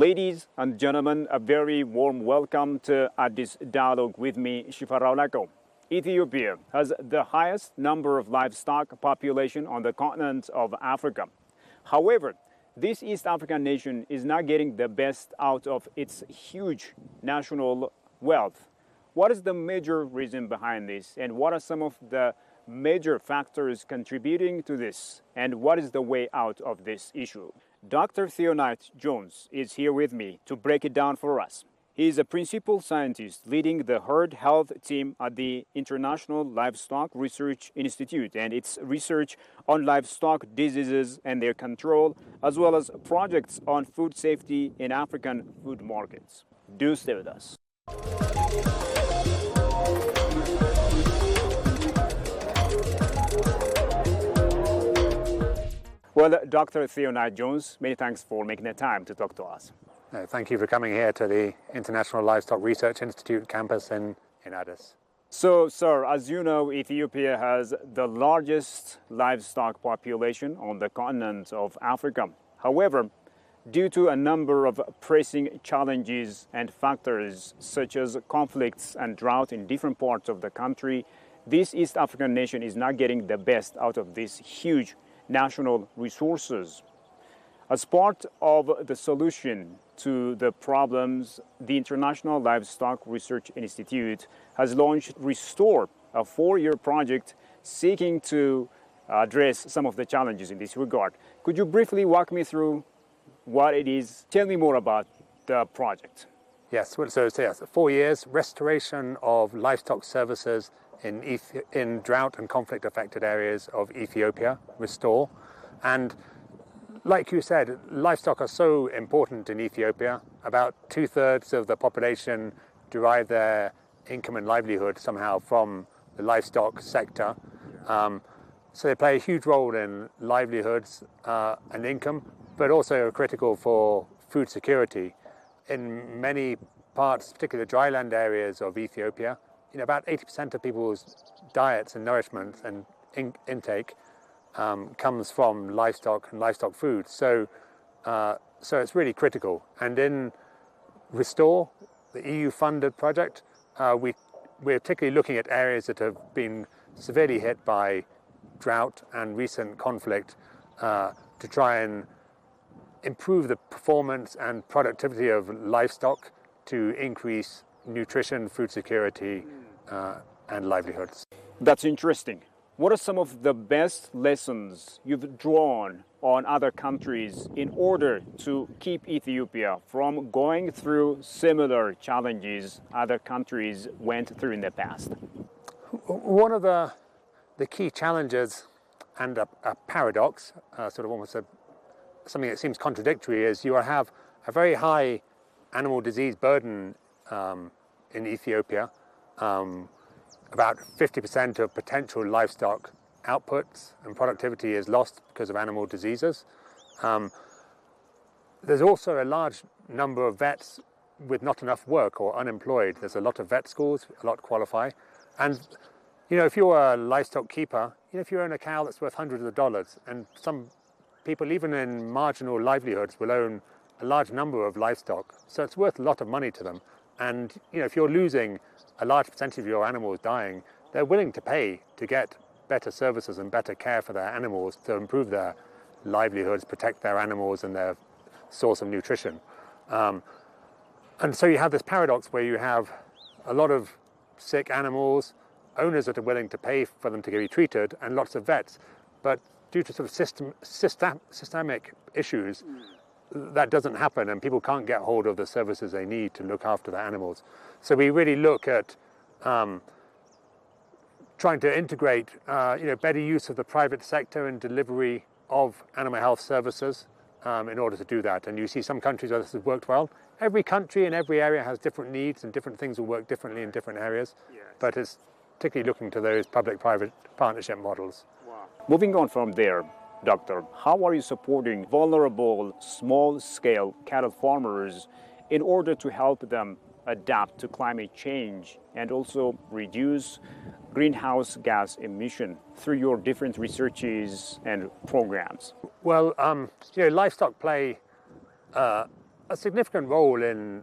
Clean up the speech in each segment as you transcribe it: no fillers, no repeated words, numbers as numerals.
Ladies and gentlemen, a very warm welcome to AddisDialogue with me, Shifarao. Ethiopia has the highest number of livestock population on the continent of Africa. However, this East African nation is not getting the best out of its huge national wealth. What is the major reason behind this, and what are some of the major factors contributing to this, and what is the way out of this issue? Dr. Theo Knight-Jones is here with me to break it down for us. He is a principal scientist leading the herd health team at the International Livestock Research Institute and its research on livestock diseases and their control, as well as projects on food safety in African food markets. Do stay with us. Well, Dr. Theo Knight-Jones, many thanks for making the time to talk to us. Thank you for coming here to the International Livestock Research Institute campus in Addis. So, sir, as you know, Ethiopia has the largest livestock population on the continent of Africa. However, due to a number of pressing challenges and factors such as conflicts and drought in different parts of the country, this East African nation is not getting the best out of this huge national resources. As part of the solution to the problems, the International Livestock Research Institute has launched Restore, a 4-year project seeking to address some of the challenges in this regard. Could you briefly walk me through what it is? Tell me more about the project. Yes, so yes, 4 years, restoration of livestock services in drought and conflict affected areas of Ethiopia, Restore. And like you said, livestock are so important in Ethiopia. About 2/3 of the population derive their income and livelihood somehow from the livestock sector. So they play a huge role in livelihoods and income, but also are critical for food security. In many parts, particularly the dryland areas of Ethiopia, about 80% of people's diets and nourishment and intake comes from livestock and livestock food. So it's really critical. And in Restore, the EU-funded project, we're particularly looking at areas that have been severely hit by drought and recent conflict to try and improve the performance and productivity of livestock to increase nutrition, food security, and livelihoods. That's interesting. What are some of the best lessons you've drawn on other countries in order to keep Ethiopia from going through similar challenges other countries went through in the past? One of the key challenges and a paradox, sort of almost something that seems contradictory, is you have a very high animal disease burden in Ethiopia. About 50% of potential livestock outputs and productivity is lost because of animal diseases. There's also a large number of vets with not enough work or unemployed. There's a lot of vet schools, a lot qualify. And, if you're a livestock keeper, if you own a cow that's worth hundreds of dollars, and some people, even in marginal livelihoods, will own a large number of livestock. So it's worth a lot of money to them. And, if you're losing a large percentage of your animals dying, they're willing to pay to get better services and better care for their animals to improve their livelihoods, protect their animals and their source of nutrition. And so you have this paradox where you have a lot of sick animals, owners that are willing to pay for them to be treated, and lots of vets. But due to sort of systemic issues, that doesn't happen, and people can't get hold of the services they need to look after their animals. So we really look at trying to integrate better use of the private sector in delivery of animal health services in order to do that. And you see some countries where this has worked well. Every country in every area has different needs, and different things will work differently in different areas. Yes. But it's particularly looking to those public-private partnership models. Wow. Moving on from there, Doctor, how are you supporting vulnerable small-scale cattle farmers in order to help them adapt to climate change and also reduce greenhouse gas emission through your different researches and programs? Well, livestock play a a significant role in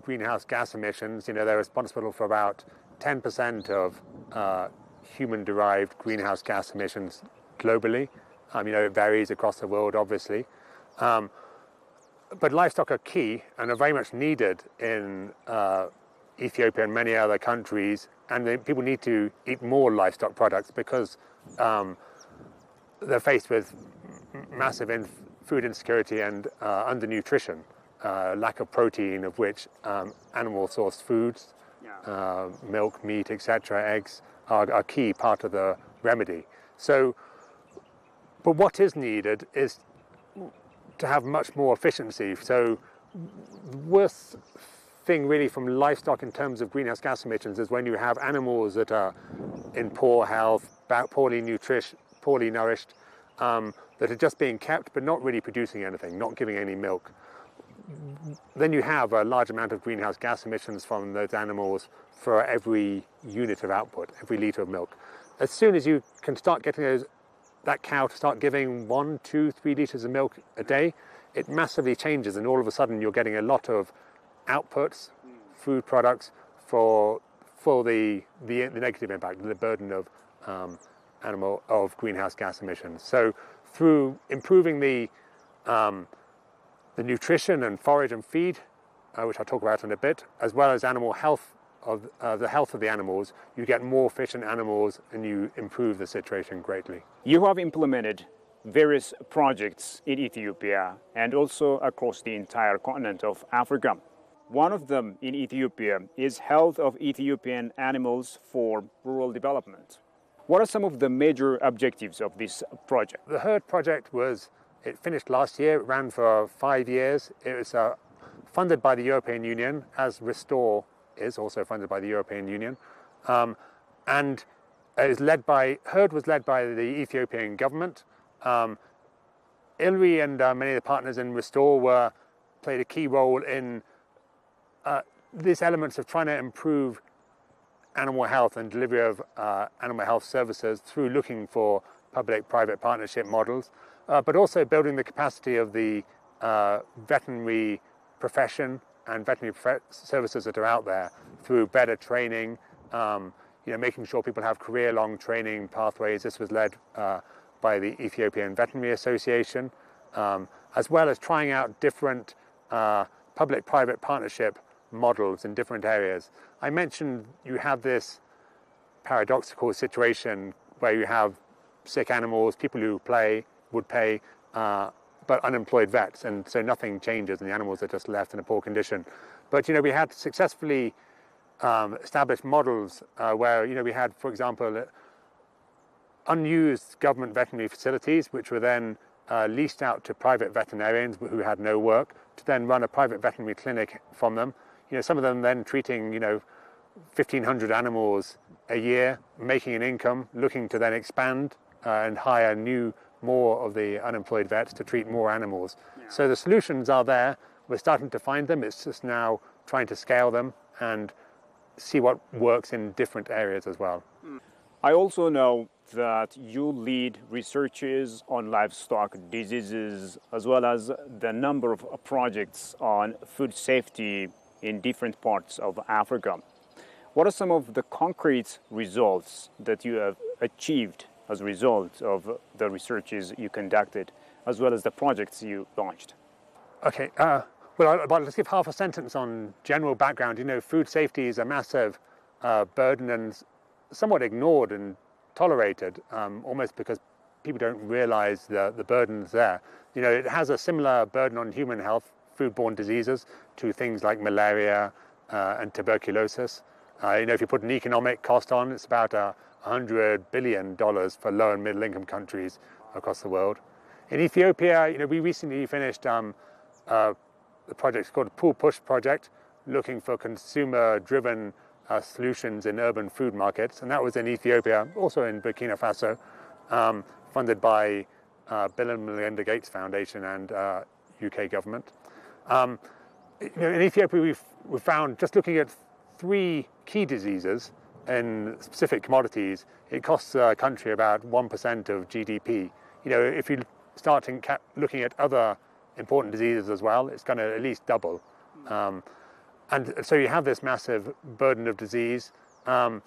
greenhouse gas emissions. They're responsible for about 10% of human-derived greenhouse gas emissions globally. It varies across the world, obviously. But livestock are key and are very much needed in Ethiopia and many other countries. And people need to eat more livestock products because they're faced with massive food insecurity and undernutrition, lack of protein, of which animal-sourced foods, milk, meat, etc., eggs, are a key part of the remedy. But what is needed is to have much more efficiency. So the worst thing really from livestock in terms of greenhouse gas emissions is when you have animals that are in poor health, poorly nourished, that are just being kept but not really producing anything, not giving any milk. Then you have a large amount of greenhouse gas emissions from those animals for every unit of output, every litre of milk. As soon as you can start getting that cow to start giving 1, 2, 3 litres of milk a day, it massively changes, and all of a sudden you're getting a lot of outputs, food products for the negative impact, the burden of greenhouse gas emissions. So through improving the nutrition and forage and feed, which I'll talk about in a bit, as well as animal health, the health of the animals, you get more efficient animals and you improve the situation greatly. You have implemented various projects in Ethiopia and also across the entire continent of Africa. One of them in Ethiopia is health of Ethiopian animals for rural development. What are some of the major objectives of this project? The herd project it finished last year. It ran for 5 years. It was funded by the European Union, as Restore is also funded by the European Union. And it was herd was led by the Ethiopian government. ILRI and many of the partners in Restore played a key role in these elements of trying to improve animal health and delivery of animal health services through looking for public-private partnership models, but also building the capacity of the veterinary profession and veterinary services that are out there through better training, making sure people have career-long training pathways. This was led by the Ethiopian Veterinary Association, as well as trying out different public-private partnership models in different areas. I mentioned you have this paradoxical situation where you have sick animals, people who would pay, but unemployed vets, and so nothing changes and the animals are just left in a poor condition. But we had successfully established models where we had, for example, unused government veterinary facilities which were then leased out to private veterinarians who had no work to then run a private veterinary clinic from them. Some of them then treating 1,500 animals a year, making an income, looking to then expand and hire more of the unemployed vets to treat more animals. Yeah. So the solutions are there. We're starting to find them. It's just now trying to scale them and see what works in different areas as well. I also know that you lead researches on livestock diseases as well as the number of projects on food safety in different parts of Africa. What are some of the concrete results that you have achieved as a result of the researches you conducted, as well as the projects you launched? Okay, let's give half a sentence on general background. Food safety is a massive burden and somewhat ignored and tolerated, almost because people don't realize the burdens there. It has a similar burden on human health, foodborne diseases, to things like malaria and tuberculosis. If you put an economic cost on, it's about $100 billion for low and middle income countries across the world. In Ethiopia, we recently finished the project called the Pull Push Project, looking for consumer-driven solutions in urban food markets, and that was in Ethiopia, also in Burkina Faso, funded by Bill and Melinda Gates Foundation and UK government. In Ethiopia, we've found, just looking at 3 key diseases in specific commodities, it costs a country about 1% of GDP. If you start looking at other important diseases as well. It's going to at least double. And so you have this massive burden of disease. One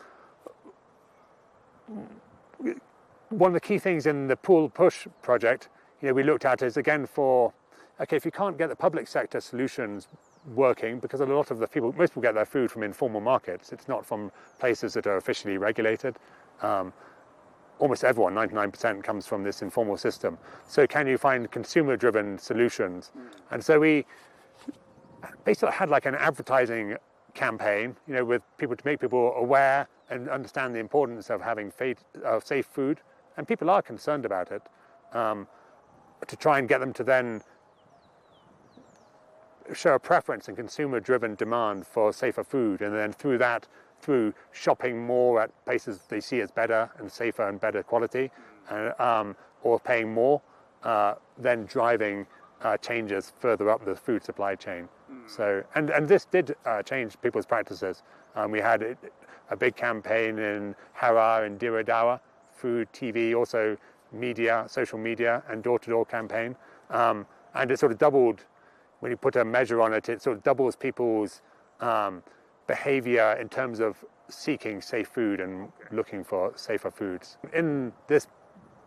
of the key things in the pull-push project, we looked at is, again, if you can't get the public sector solutions working, because a lot of most people get their food from informal markets. It's not from places that are officially regulated. Almost everyone, 99%, comes from this informal system. So can you find consumer-driven solutions? And so we basically had like an advertising campaign, with people to make people aware and understand the importance of having safe food. And people are concerned about it, to try and get them to then show a preference and consumer-driven demand for safer food, and then through shopping more at places they see as better and safer and better quality, or paying more, then driving changes further up the food supply chain. So, and this did change people's practices. We had a big campaign in Harar and Diradawa, food, TV, also media, social media, and door-to-door campaign. And it sort of doubled, when you put a measure on it, it sort of doubles people's behavior in terms of seeking safe food and looking for safer foods. In this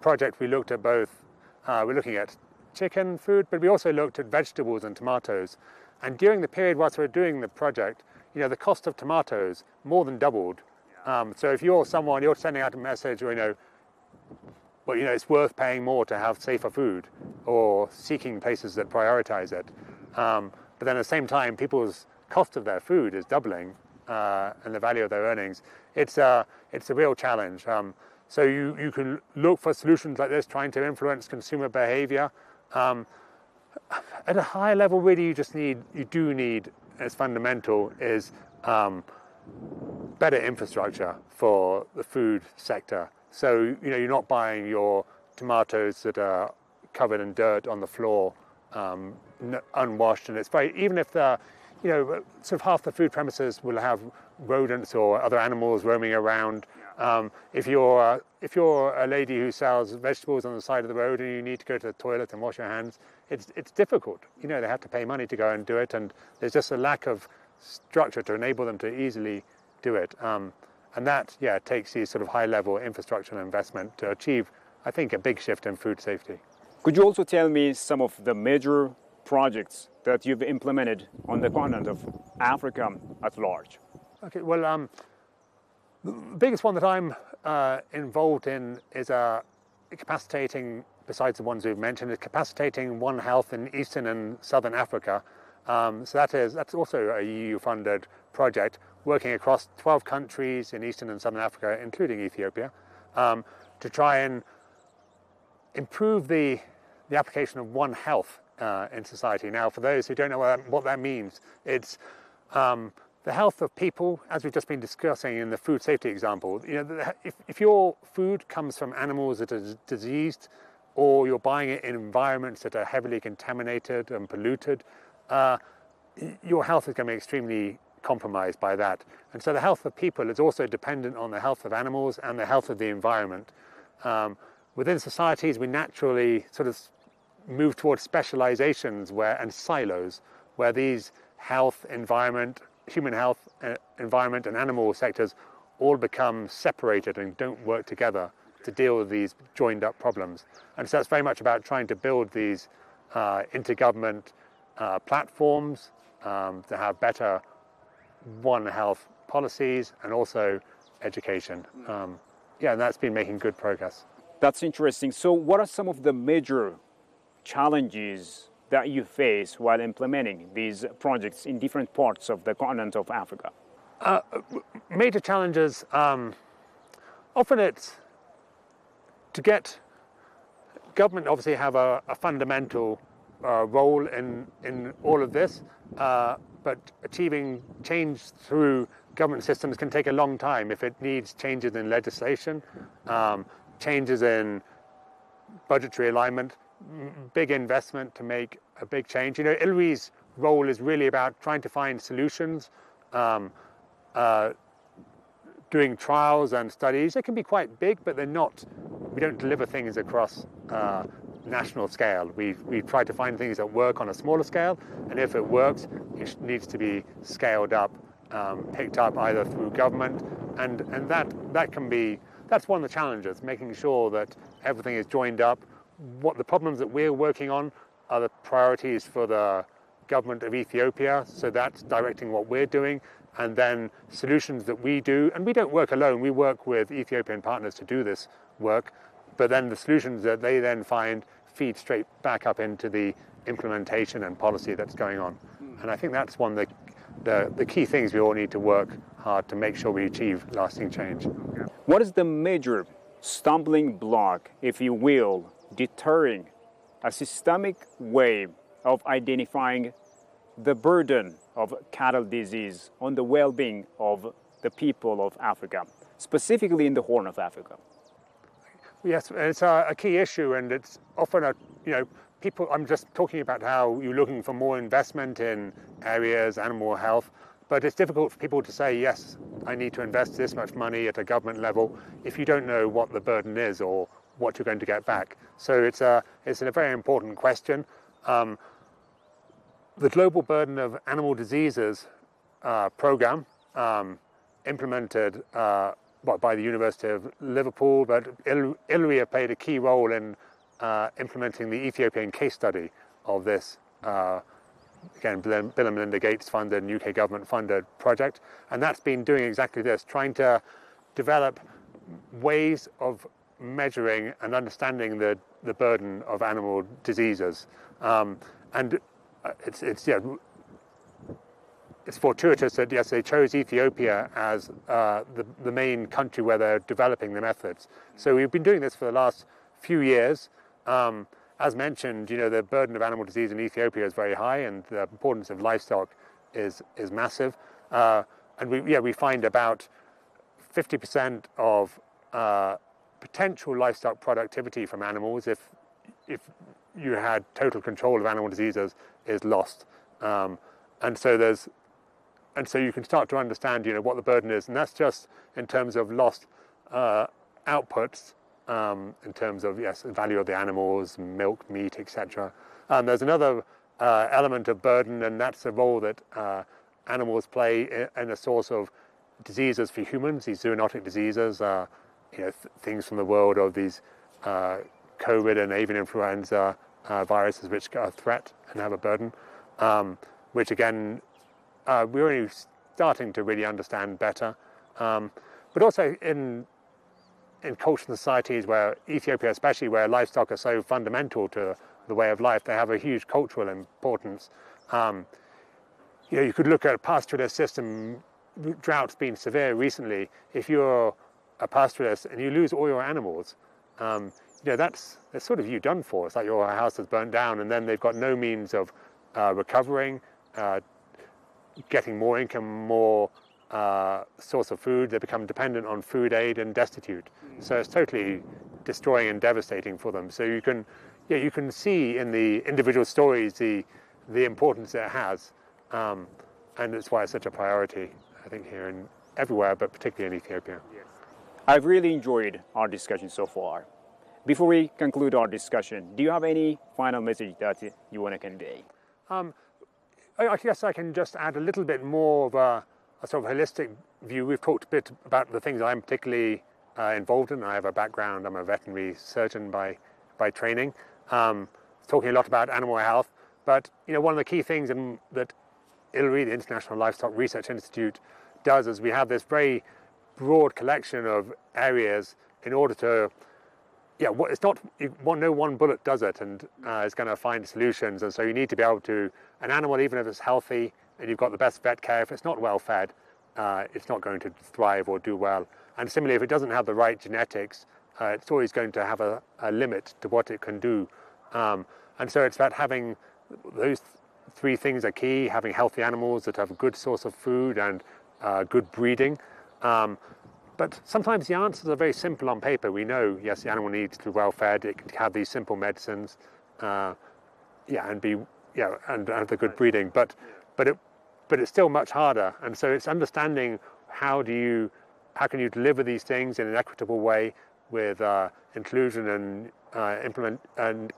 project, we looked at both, we're looking at chicken food, but we also looked at vegetables and tomatoes. And during the period whilst we were doing the project, the cost of tomatoes more than doubled. So if you're sending out a message, it's worth paying more to have safer food, or seeking places that prioritize it. But then at the same time, people's cost of their food is doubling, and the value of their earnings. It's a real challenge. So you can look for solutions like this, trying to influence consumer behavior. At a high level, really, you do need, as fundamental, is better infrastructure for the food sector. So you're not buying your tomatoes that are covered in dirt on the floor, unwashed, and it's even if sort of half the food premises will have rodents or other animals roaming around. If you're a lady who sells vegetables on the side of the road and you need to go to the toilet and wash your hands, it's difficult. They have to pay money to go and do it, and there's just a lack of structure to enable them to easily do it. And that, takes these sort of high-level infrastructure and investment to achieve, I think, a big shift in food safety. Could you also tell me some of the major projects that you've implemented on the continent of Africa at large? Okay, well, the biggest one that I'm involved in is capacitating, besides the ones we've mentioned, is capacitating One Health in Eastern and Southern Africa. So that's also a EU-funded project working across 12 countries in Eastern and Southern Africa, including Ethiopia, to try and improve the application of One Health in society. Now, for those who don't know what that means, it's the health of people, as we've just been discussing in the food safety example. If your food comes from animals that are diseased, or you're buying it in environments that are heavily contaminated and polluted, your health is going to be extremely compromised by that. And so the health of people is also dependent on the health of animals and the health of the environment. Within societies, we naturally sort of move towards specializations and silos, where these health, environment, human health, environment, and animal sectors all become separated and don't work together to deal with these joined up problems. And so it's very much about trying to build these intergovernment platforms to have better One Health policies and also education. And that's been making good progress. That's interesting. So what are some of the major challenges that you face while implementing these projects in different parts of the continent of Africa? Major challenges, often it's to get government obviously have a fundamental role in all of this, but achieving change through government systems can take a long time if it needs changes in legislation, changes in budgetary alignment, big investment to make a big change. ILRI's role is really about trying to find solutions, doing trials and studies. They can be quite big, but we don't deliver things across national scale. We try to find things that work on a smaller scale, and if it works, it needs to be scaled up, picked up either through government, and that's one of the challenges, making sure that everything is joined up. What the problems that we're working on are the priorities for the government of Ethiopia, so that's directing what we're doing, and then solutions that we do, and we don't work alone, we work with Ethiopian partners to do this work, but then the solutions that they then find feed straight back up into the implementation and policy that's going on. And I think that's one of the key things we all need to work hard to make sure we achieve lasting change. What is the major stumbling block, if you will, deterring a systemic way of identifying the burden of cattle disease on the well-being of the people of Africa, specifically in the Horn of Africa? Yes, it's a key issue, and it's often people. I'm just talking about how you're looking for more investment in areas, animal health, but it's difficult for people to say, yes, I need to invest this much money at a government level if you don't know what the burden is or what you're going to get back. So it's a very important question. The Global Burden of Animal Diseases program, implemented by the University of Liverpool, but ILRI played a key role in implementing the Ethiopian case study of this, again, Bill and Melinda Gates funded and UK government funded project. And that's been doing exactly this, trying to develop ways of measuring and understanding the burden of animal diseases. It's fortuitous that, yes, they chose Ethiopia as the main country where they're developing the methods. So we've been doing this for the last few years. As mentioned, the burden of animal disease in Ethiopia is very high, and the importance of livestock is massive. And we find about 50% of potential livestock productivity from animals, if you had total control of animal diseases, is lost. And so you can start to understand, what the burden is, and that's just in terms of lost outputs, in terms of, yes, the value of the animals, milk, meat, etc. There's another element of burden, and that's the role that animals play in a source of diseases for humans, these zoonotic diseases, things from the world of these COVID and avian influenza viruses, which are a threat and have a burden, which again, we're only starting to really understand better. But also in cultural societies where Ethiopia, especially where livestock are so fundamental to the way of life, they have a huge cultural importance. You could look at a pastoralist system. Drought's been severe recently. If you're a pastoralist and you lose all your animals, that's sort of you done for. It's like your house has burnt down, and then they've got no means of recovering, getting more income, more source of food. They become dependent on food aid and destitute. So it's totally destroying and devastating for them. So you can see in the individual stories the importance it has, and it's why it's such a priority, I think, here and everywhere, but particularly in Ethiopia. Yes. I've really enjoyed our discussion so far. Before we conclude our discussion, do you have any final message that you want to convey? I guess I can just add a little bit more of a sort of holistic view. We've talked a bit about the things I'm particularly involved in. I have a background, I'm a veterinary surgeon by training, talking a lot about animal health. But one of the key things that ILRI, the International Livestock Research Institute, does is we have this very broad collection of areas in order to, it's not, no one bullet does it and is going to find solutions. And so you need to be able to, an animal, even if it's healthy and you've got the best vet care, if it's not well fed, it's not going to thrive or do well. And similarly, if it doesn't have the right genetics, it's always going to have a limit to what it can do. And so it's about having those three things are key: having healthy animals that have a good source of food and good breeding. But sometimes the answers are very simple on paper. We know, yes, the animal needs to be well fed, it can have these simple medicines, and have the good breeding. But it's still much harder. And so it's understanding how can you deliver these things in an equitable way with inclusion and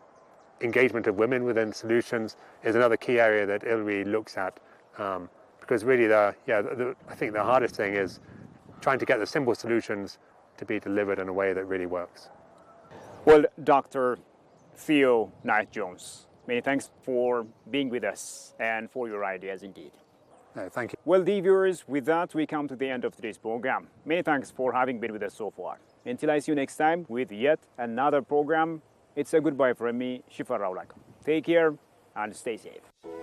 engagement of women within solutions is another key area that ILRI looks at, because really I think the hardest thing is trying to get the simple solutions to be delivered in a way that really works. Well, Dr. Theo Knight-Jones, many thanks for being with us and for your ideas indeed. No, thank you. Well, dear viewers, with that we come to the end of today's program. Many thanks for having been with us so far. Until I see you next time with yet another program, it's a goodbye from me, Shifa Raulak. Take care and stay safe.